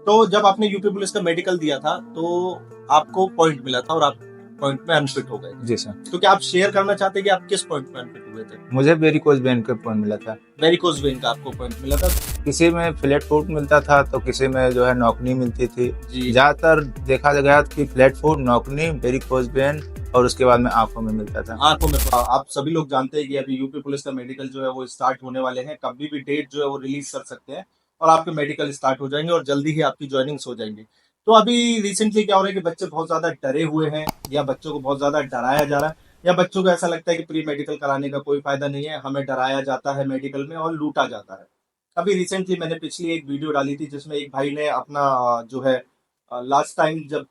तो जब आपने यूपी पुलिस का मेडिकल दिया था तो आपको पॉइंट मिला था और आप पॉइंट में अनफिट हो गए थे। जी सर। तो क्या आप शेयर करना चाहते हैं कि आप किस पॉइंट में अनफिट हुए थे? मुझे वेरिकोज वेन का पॉइंट मिला था। वेरिकोज वेन का आपको पॉइंट मिला था। किसी में फ्लैट फुट मिलता था तो किसी में जो है नौकनी मिलती थी। जी। ज्यादातर देखा गया कि फ्लैट फुट, नौकनी, वेरिकोज वेन और उसके बाद में आंखों में मिलता था। आंखों में। आप सभी लोग जानते हैं कि अभी यूपी पुलिस का मेडिकल जो है वो स्टार्ट होने वाले हैं, कभी भी डेट जो है वो रिलीज कर सकते हैं और आपके मेडिकल स्टार्ट हो जाएंगे और जल्दी ही आपकी ज्वाइनिंग्स हो जाएंगी। तो अभी रिसेंटली क्या हो रहा है कि बच्चे बहुत ज्यादा डरे हुए हैं या बच्चों को बहुत ज्यादा डराया जा रहा है या बच्चों को ऐसा लगता है कि प्री मेडिकल कराने का कोई फायदा नहीं है, हमें डराया जाता है मेडिकल में और लूटा जाता है। अभी रिसेंटली मैंने पिछली एक वीडियो डाली थी जिसमें एक भाई ने अपना जो है लास्ट टाइम जब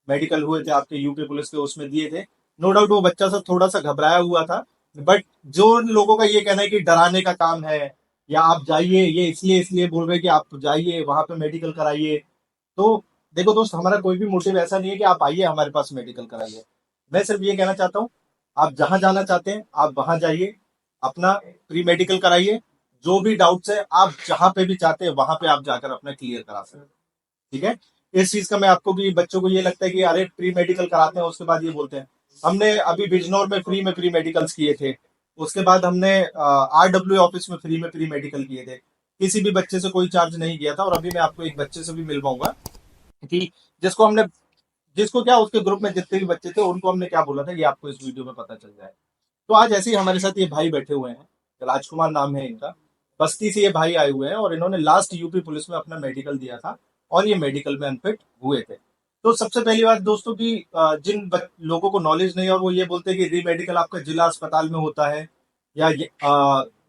मेडिकल हुए थे आपके यूपी पुलिस के उसमें दिए थे। नो डाउट वो बच्चा सा थोड़ा सा घबराया हुआ था, बट जो लोगों का ये कहना है कि डराने का काम है या आप जाइए, ये इसलिए इसलिए बोल रहे हैं कि आप जाइए वहां पे मेडिकल कराइए। तो देखो दोस्त, हमारा कोई भी मोटिव ऐसा नहीं है कि आप आइए हमारे पास मेडिकल कराइए। मैं सिर्फ ये कहना चाहता हूँ, आप जहां जाना चाहते हैं आप वहां जाइए, अपना प्री मेडिकल कराइए। जो भी डाउट्स है आप जहां पे भी चाहते हैं वहां पे आप जाकर अपना क्लियर करा सकते हैं। ठीक है। इस चीज का मैं आपको भी, बच्चों को ये लगता है कि अरे प्री मेडिकल कराते हैं उसके बाद ये बोलते हैं। हमने अभी बिजनौर में फ्री में प्री मेडिकल्स किए थे, उसके बाद हमने RWA ऑफिस में फ्री प्री मेडिकल किए थे। किसी भी बच्चे से कोई चार्ज नहीं किया था और अभी मैं आपको एक बच्चे से भी मिलवाऊंगा कि जिसको हमने, जिसको क्या उसके ग्रुप में जितने भी बच्चे थे उनको हमने क्या बोला था ये आपको इस वीडियो में पता चल जाए। तो आज ऐसे ही हमारे साथ ये भाई बैठे हुए हैं, राजकुमार नाम है इनका। बस्ती से ये भाई आए हुए हैं और इन्होंने लास्ट यूपी पुलिस में अपना मेडिकल दिया था और ये मेडिकल में अनफिट हुए थे। तो सबसे पहली बात दोस्तों की, जिन लोगों को नॉलेज नहीं है और वो ये बोलते हैं कि री मेडिकल आपका जिला अस्पताल में होता है या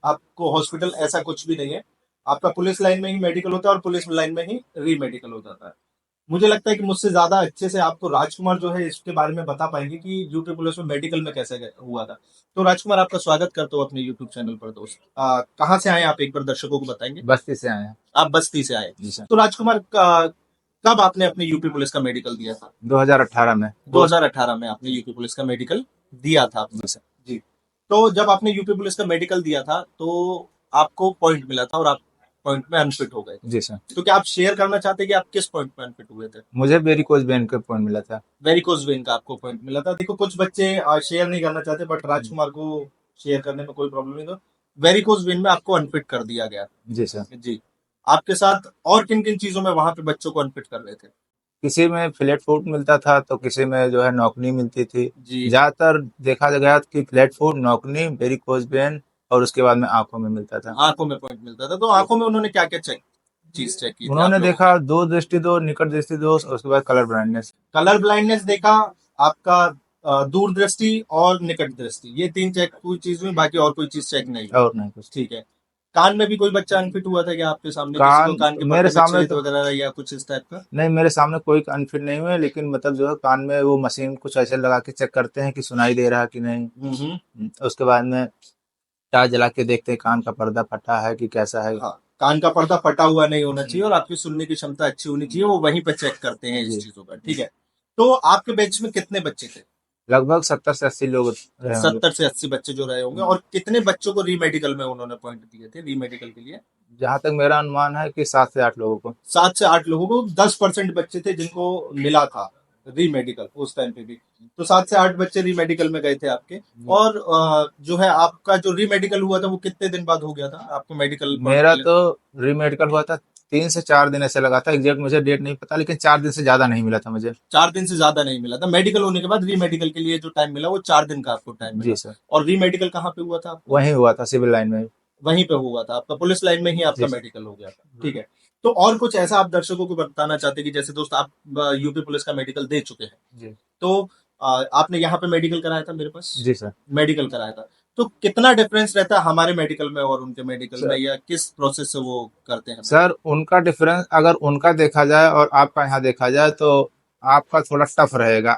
आपको हॉस्पिटल, ऐसा कुछ भी नहीं है। आपका पुलिस लाइन में ही मेडिकल होता है और पुलिस लाइन में ही री मेडिकल हो जाता है। मुझे लगता है कि मुझसे ज्यादा अच्छे से आपको राजकुमार जो है इसके बारे में बता पाएंगे कि यूपी पुलिस में मेडिकल में कैसे हुआ था। तो राजकुमार, आपका स्वागत करता हूँ अपने यूट्यूब चैनल पर दोस्त। कहाँ से आए आप, एक बार दर्शकों को बताएंगे? बस्ती से आए हैं। आप बस्ती से आए। जी सर। तो राजकुमार, कब आपने अपने यूपी पुलिस का मेडिकल दिया था? 2018 में। 2018 में आपने यूपी पुलिस का मेडिकल दिया था जी आपने? सर। जी। तो जब आपने यूपी पुलिस का मेडिकल दिया था तो आपको पॉइंट मिला था और आप पॉइंट में अनफिट हो गए थे। जी सर। तो क्या आप शेयर करना चाहते हैं कि आप किस पॉइंट में अनफिट हुए थे? मुझे वेरिकोज वेन का पॉइंट मिला था। वेरिकोज वेन का आपको पॉइंट मिला था। देखो कुछ बच्चे शेयर नहीं करना चाहते, बट राजकुमार को शेयर करने में कोई प्रॉब्लम नहीं। तो वेरिकोज वेन में आपको अनफिट कर दिया गया। जी सर। जी। आपके साथ और किन किन चीजों में वहां पे बच्चों को अनफिट कर रहे थे? किसी में फ्लैट फुट मिलता था तो किसी में जो है नौकनी मिलती थी। जी। ज्यादातर देखा गया कि फ्लैट फुट, नौकनी, वेरिकोज वेन और उसके बाद में आंखों में मिलता था। आंखों में पॉइंट मिलता था। तो आंखों में उन्होंने क्या क्या चीज चेक की थी आप उन्होंने लोगों देखा दो दृष्टि दोष, निकट दृष्टि दोष और उसके बाद कलर ब्लाइंडनेस। को? कलर ब्लाइंडनेस देखा आपका, दूरदृष्टि और निकट दृष्टि, ये तीन चेक कोई चीज हुई, बाकी और कोई चीज चेक नहीं हुई। और नहीं कुछ। ठीक है। कान में भी कोई बच्चा अनफिट हुआ था क्या आपके सामने? किसी को कान कान के मेरे पर्दे में सामने छेद तो वगैरह या कुछ इस टाइप का? नहीं, मेरे सामने कोई अनफिट नहीं हुए, लेकिन मतलब जो है कान में वो मशीन कुछ ऐसे लगा के चेक करते हैं कि सुनाई दे रहा है कि नहीं। उसके बाद में चार्ज जला के देखते हैं कान का पर्दा फटा है कि कैसा है। हाँ, कान का पर्दा फटा हुआ नहीं होना चाहिए और आपकी सुनने की क्षमता अच्छी होनी चाहिए, वो वहीं पे चेक करते हैं जी। इस चीजों का। ठीक है। तो आपके बैच में कितने बच्चे थे? लगभग 70 से 80 लोग रहे होंगे। 70 से 80 बच्चे जो रहे होंगे। और कितने बच्चों को री मेडिकल में उन्होंने पॉइंट दिए थे, री मेडिकल के लिए? जहां तक मेरा अनुमान है कि 7 से 8 लोगों को। 7 से 8 लोगों को। 10% बच्चे थे जिनको मिला था री मेडिकल उस टाइम पे भी। तो 7 से 8 बच्चे री मेडिकल में गए थे आपके। और जो है आपका जो री मेडिकल हुआ था वो कितने दिन बाद हो गया था आपको मेडिकल? मेरा तो री मेडिकल हुआ था 3 से 4 दिन ऐसे लगा था, एग्जैक्ट मुझे डेट नहीं पता, लेकिन 4 दिन से ज्यादा नहीं मिला था मुझे। 4 दिन से ज्यादा नहीं मिला था। मेडिकल होने के बाद री मेडिकल के लिए जो टाइम मिला वो 4 दिन का आपको टाइम मिला। जी सर। और री मेडिकल कहाँ पे हुआ था आपको? वहीं हुआ था, सिविल लाइन में। वहीं पे हुआ था आपका, पुलिस लाइन में ही आपका जी। मेडिकल हो गया था। ठीक है। तो और कुछ ऐसा आप दर्शकों को बताना चाहते हैं कि जैसे दोस्त आप यूपी पुलिस का मेडिकल दे चुके हैं, जी। तो आपने यहाँ पे मेडिकल कराया था मेरे पास? जी सर। मेडिकल कराया था। तो कितना डिफरेंस रहता है हमारे मेडिकल में और उनके मेडिकल में, सर, या किस प्रोसेस से वो करते हैं? सर उनका डिफरेंस अगर उनका देखा जाए और आपका यहाँ देखा जाए तो आपका थोड़ा टफ रहेगा।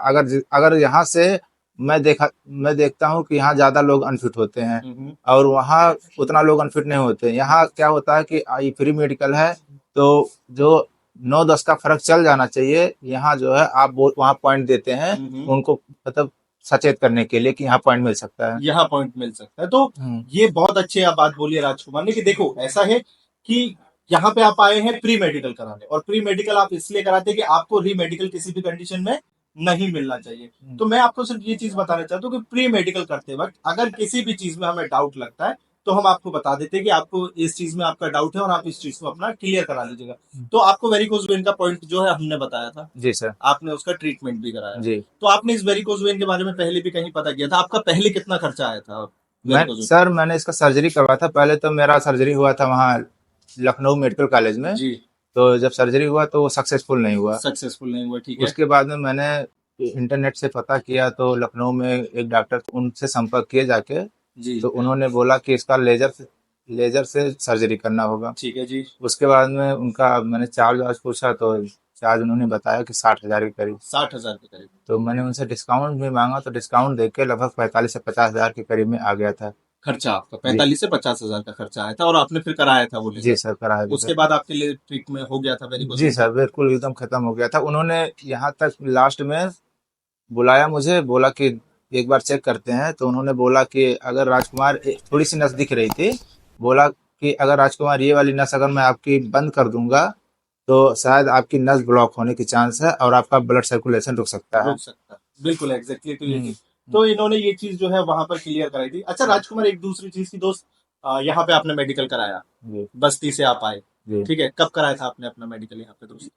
अगर यहाँ से मैं देखता हूँ कि यहाँ ज्यादा लोग अनफिट होते हैं और वहाँ उतना लोग अनफिट नहीं होते। यहाँ क्या होता है कि फ्री मेडिकल है तो जो 9-10 का फर्क चल जाना चाहिए, यहाँ जो है आप वहाँ पॉइंट देते हैं उनको, मतलब सचेत करने के लिए कि यहाँ पॉइंट मिल सकता है, यहाँ पॉइंट मिल सकता है। तो ये बहुत अच्छी आप बात बोली है राजकुमार ने कि देखो ऐसा है कि यहाँ पे आप आए हैं प्री मेडिकल कराने, और प्री मेडिकल आप इसलिए कराते हैं कि आपको री मेडिकल किसी भी कंडीशन में नहीं मिलना चाहिए। तो मैं आपको सिर्फ ये चीज बताना चाहता हूँ कि प्री मेडिकल करते वक्त अगर किसी भी चीज में हमें डाउट लगता है तो हम आपको बता देते हैं कि आपको इस चीज में आपका डाउट है और आप इस चीज को अपना क्लियर करा लीजिएगा। तो आपको वेरिकोज वेन का पॉइंट जो है हमने बताया था, जी सर। आपने उसका ट्रीटमेंट भी कराया। जी। तो आपने इस वेरिकोज वेन के बारे में पहले भी कहीं पता किया था? आपका पहले कितना खर्चा आया था वेरिकोज वेन? मैंने इसका सर्जरी करवाया था। पहले तो मेरा सर्जरी हुआ था वहाँ लखनऊ मेडिकल कॉलेज में। जी। तो जब सर्जरी हुआ तो वो सक्सेसफुल नहीं हुआ। सक्सेसफुल नहीं हुआ, ठीक है। उसके बाद में मैंने इंटरनेट से पता किया तो लखनऊ में एक डॉक्टर थे, उनसे संपर्क किए जाके। जी। तो उन्होंने बोला कि इसका लेजर से सर्जरी करना होगा। ठीक है जी। उसके बाद में उनका मैंने चार्ज वार्ज पूछा तो चार्ज उन्होंने बताया कि 60,000 के करीब। 60,000 के करीब। तो मैंने उनसे डिस्काउंट भी मांगा तो डिस्काउंट देके लगभग 45 से 50,000 के करीब में आ गया था। खर्चा आपका जी 45 से 50,000 का खर्चा आया था, और आपने फिर कराया था वो जी लेजर? सर, कराया भी उसके सर। बाद आपके लिए ट्रीटमेंट हो गया था वेरिकोज जी वेन का? सर, बिल्कुल एकदम खत्म हो गया था। उन्होंने यहाँ तक लास्ट में बुलाया मुझे, बोला कि एक बार चेक करते हैं। तो उन्होंने बोला कि अगर राजकुमार थोड़ी सी नस दिख रही थी, बोला कि अगर राजकुमार ये वाली नस अगर मैं आपकी बंद कर दूंगा तो शायद आपकी नस ब्लॉक होने की चांस है और आपका ब्लड सर्कुलेशन रुक सकता है। रुक सकता है, बिल्कुल एग्जैक्टली। तो ये हम्म। चीज, तो इन्होंने ये चीज जो है वहां पर क्लियर कराई थी। अच्छा राजकुमार, एक दूसरी चीज की दोस्त, यहाँ पे आपने मेडिकल कराया, जी बस्ती से आप आए, जी। ठीक है। कब कराया था आपने अपना मेडिकल यहाँ पे दोस्त?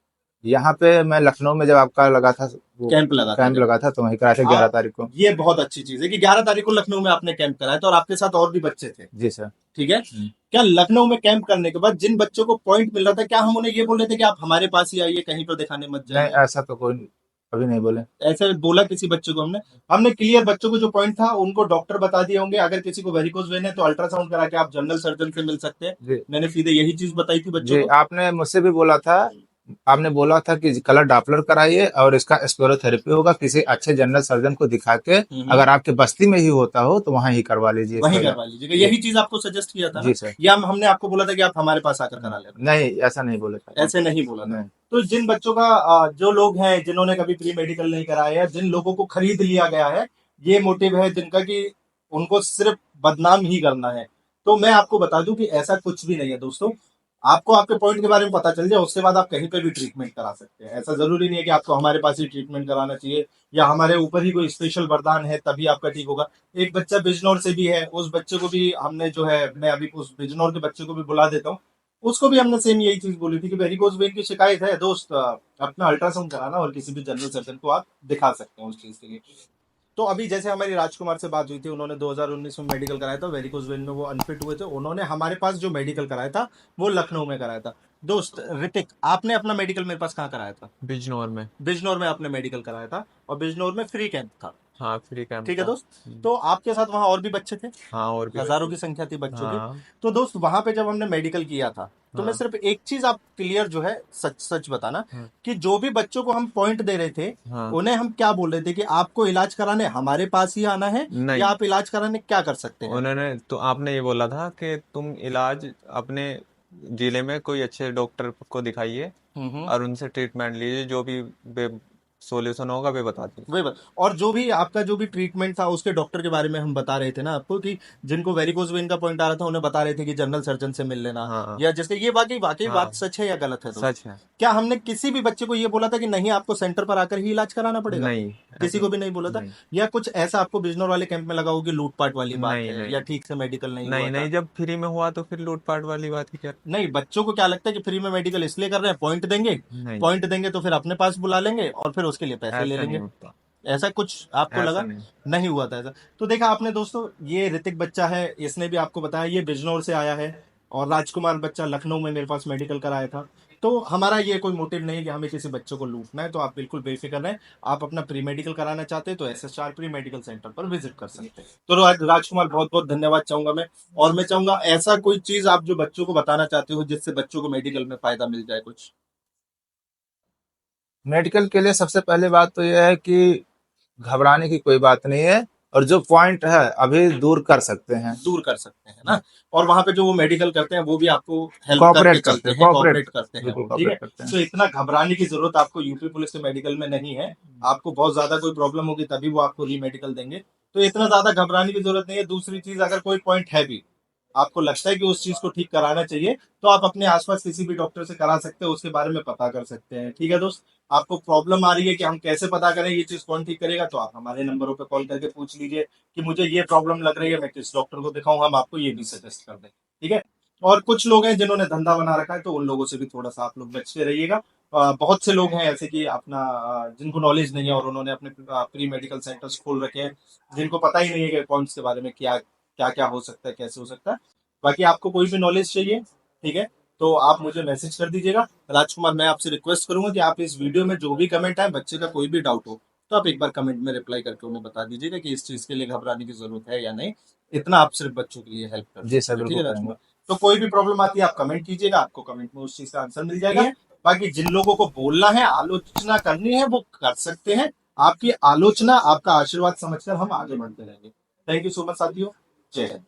यहाँ पे मैं लखनऊ में जब आपका लगा था वो कैंप लगा था कैंप जब? लगा था तो वहीं कराया था 11 तारीख को। ये बहुत अच्छी चीज है कि 11 तारीख को लखनऊ में आपने कैंप कराया था, और आपके साथ और भी बच्चे थे, जी सर। ठीक है। क्या लखनऊ में कैंप करने के बाद जिन बच्चों को पॉइंट मिल रहा था, क्या हम उन्हें ये बोल रहे थे कि आप हमारे पास ही आइए, कहीं पर दिखाने मत नहीं, जाइए? ऐसा तो कोई कभी नहीं बोले। ऐसे बोला किसी बच्चे को? हमने हमने क्लियर बच्चों को जो पॉइंट था उनको डॉक्टर बता दिए होंगे, अगर किसी को वेरिकोज वेन है तो अल्ट्रासाउंड करा के आप जनरल सर्जन से मिल सकते हैं। जी मैंने सीधे यही चीज बताई थी बच्चों जी। को। आपने मुझसे भी बोला था, आपने बोला था कि कलर डॉपलर कराइए और इसका स्क्लेरोथेरेपी होगा किसी अच्छे जनरल सर्जन को दिखा के। अगर आपके बस्ती में ही होता हो तो वहाँ ही करवा लीजिए वहीं इसका इलाज। करवा लीजिएगा, जी यही चीज आपको सजेस्ट किया था ना? जी सर। या हमने आपको बोला था कि आप हमारे पास आकर करा लेना? नहीं, ऐसा नहीं बोले था। ऐसे नहीं बोला था। नहीं। तो जिन बच्चों का जो लोग हैं जिन्होंने कभी प्री मेडिकल नहीं कराया है, जिन लोगों को खरीद लिया गया है, ये मोटिव है जिनका कि उनको सिर्फ बदनाम ही करना है, तो मैं आपको बता दूं कि ऐसा कुछ भी नहीं है दोस्तों। आपको आपके पॉइंट के बारे में पता चल जाए, उसके बाद आप कहीं पे भी ट्रीटमेंट करा सकते हैं। ऐसा जरूरी नहीं है कि आपको हमारे पास ही ट्रीटमेंट कराना चाहिए या हमारे ऊपर ही कोई स्पेशल वरदान है तभी आपका ठीक होगा। एक बच्चा बिजनौर से भी है, उस बच्चे को भी हमने जो है, मैं अभी उस बिजनौर के बच्चे को भी बुला देता हूँ, उसको भी हमने सेम यही चीज बोली थी कि वेरिकोज वेन की शिकायत है दोस्त, अपना अल्ट्रासाउंड कराना और किसी भी जनरल सर्जन को आप दिखा सकते हैं उस चीज के लिए। तो अभी जैसे हमारी राजकुमार से बात हुई थी, उन्होंने 2019 में मेडिकल कराया था, वेरिकोज वेन में वो अनफिट हुए थे, उन्होंने हमारे पास जो मेडिकल कराया था वो लखनऊ में कराया था। दोस्त ऋतिक, आपने अपना मेडिकल मेरे पास कहाँ कराया था? बिजनौर में। बिजनौर में आपने मेडिकल कराया था, और बिजनौर में फ्री कैंप था, हाँ, फ्री कैंप ठीक है था। दोस्त। तो आपके साथ वहां और भी बच्चे थे, हाँ, और भी हजारों की संख्या थी बच्चों की। हाँ तो दोस्त वहां पे जब हमने मेडिकल किया था, तो मैं हाँ सिर्फ एक चीज आप क्लियर जो है सच सच बताना हाँ कि जो भी बच्चों को हम पॉइंट दे रहे थे हाँ। उन्हें हम क्या बोल रहे थे कि आपको इलाज कराने हमारे पास ही आना है, नहीं, या आप इलाज कराने क्या कर सकते हैं? उन्होंने तो आपने ये बोला था कि तुम इलाज अपने जिले में कोई अच्छे डॉक्टर को दिखाइए और उनसे ट्रीटमेंट लीजिए, जो भी सॉल्यूशन होगा वे बता दीजिए। वही बात। और जो भी आपका जो भी ट्रीटमेंट था उसके डॉक्टर के बारे में हम बता रहे थे ना आपको, कि जिनको वेरिकोज वेन का पॉइंट आ रहा था उन्हें बता रहे थे कि जनरल सर्जन से मिल लेना, हाँ या जिसके ये वाकई वाकई हाँ, बात सच है या गलत है? तो सच है। क्या हमने किसी भी बच्चे को ये बोला था कि नहीं आपको सेंटर पर आकर ही इलाज कराना पड़ेगा? नहीं, किसी ऐसा को भी नहीं बोला था? नहीं या कुछ ऐसा आपको बिजनौर वाले कैंप में लगा हो कि लूटपाट वाली बात नहीं है, नहीं या ठीक से मेडिकल नहीं हुआ नहीं था? नहीं, जब फ्री में हुआ तो फिर लूटपाट वाली बात ही क्या। नहीं, बच्चों को क्या लगता है कि फ्री में मेडिकल इसलिए कर रहे हैं, पॉइंट देंगे, नहीं, पॉइंट देंगे तो फिर अपने पास बुला लेंगे और फिर उसके लिए पैसे ले ऐसा नहीं लेंगे। होता। ऐसा कुछ आपको ऐसा लगा? नहीं। नहीं हुआ था ऐसा। तो देखा आपने दोस्तों, ये ऋतिक बच्चा है, इसने भी आपको बताया ये बिजनौर से आया है, और राजकुमार बच्चा लखनऊ में मेरे पास मेडिकल कराया था। तो हमारा ये कोई मोटिव नहीं है कि हमें किसी बच्चों को लूटना है, तो आप बिल्कुल बेफिक्र रहें। आप अपना प्री मेडिकल कराना चाहते हैं तो SSR प्री मेडिकल सेंटर पर विजिट कर सकते हैं। तो राजकुमार, बहुत बहुत धन्यवाद चाहूंगा मैं। और मैं चाहूंगा ऐसा कोई चीज आप जो बच्चों को बताना चाहते हो जिससे बच्चों को मेडिकल में फायदा मिल जाए कुछ। मेडिकल के लिए सबसे पहले बात तो यह है कि घबराने की कोई बात नहीं है, और जो पॉइंट है अभी दूर कर सकते हैं। दूर कर सकते हैं ना, और वहां पे जो वो मेडिकल करते हैं वो भी आपको हेल्प करके कॉपरेट चलते करते हैं, हैं, कॉपरेट कॉपरेट करते हैं, बिल्कुल ठीक कॉपरेट है। करते हैं। तो इतना घबराने की जरूरत आपको यूपी पुलिस के मेडिकल में नहीं है। आपको बहुत ज्यादा कोई प्रॉब्लम होगी तभी वो आपको री मेडिकल देंगे, तो इतना ज्यादा घबराने की जरूरत नहीं है। दूसरी चीज, अगर कोई पॉइंट है भी आपको लगता है कि उस चीज को ठीक कराना चाहिए, तो आप अपने आसपास किसी भी डॉक्टर से करा सकते हैं, उसके बारे में पता कर सकते हैं। ठीक है दोस्त, आपको प्रॉब्लम आ रही है कि हम कैसे पता करें ये चीज कौन ठीक करेगा, तो आप हमारे नंबरों पे कॉल करके पूछ लीजिए कि मुझे ये प्रॉब्लम लग रही है, मैं किस डॉक्टर को दिखाऊं, हम आपको ये भी सजेस्ट कर दें। ठीक है, और कुछ लोग हैं जिन्होंने धंधा बना रखा है, तो उन लोगों से भी थोड़ा सा आप लोग बचते रहिएगा। बहुत से लोग हैं ऐसे कि अपना जिनको नॉलेज नहीं है और उन्होंने अपने प्री मेडिकल सेंटर्स खोल रखे हैं, जिनको पता ही नहीं है कि कौन से बारे में क्या क्या क्या हो सकता है, कैसे हो सकता है। बाकी आपको कोई भी नॉलेज चाहिए, ठीक है, तो आप मुझे मैसेज कर दीजिएगा। राजकुमार, मैं आपसे रिक्वेस्ट करूंगा कि आप इस वीडियो में जो भी कमेंट आए, बच्चे का कोई भी डाउट हो, तो आप एक बार कमेंट में रिप्लाई करके उन्हें बता दीजिएगा कि इस चीज के लिए घबराने की जरूरत है या नहीं। इतना आप सिर्फ बच्चों के लिए हेल्प कर जी सर, दीजिएगा, ठीक बिल्कुल है करेंगे। राजकुमार। तो कोई भी प्रॉब्लम आती है आप कमेंट कीजिएगा, आपको कमेंट में उस चीज का आंसर मिल जाएगा। बाकी जिन लोगों को बोलना है, आलोचना करनी है, वो कर सकते हैं। आपकी आलोचना आपका आशीर्वाद समझकर हम आगे बढ़ते रहेंगे। थैंक यू सो मच साथियों, जय हिंद।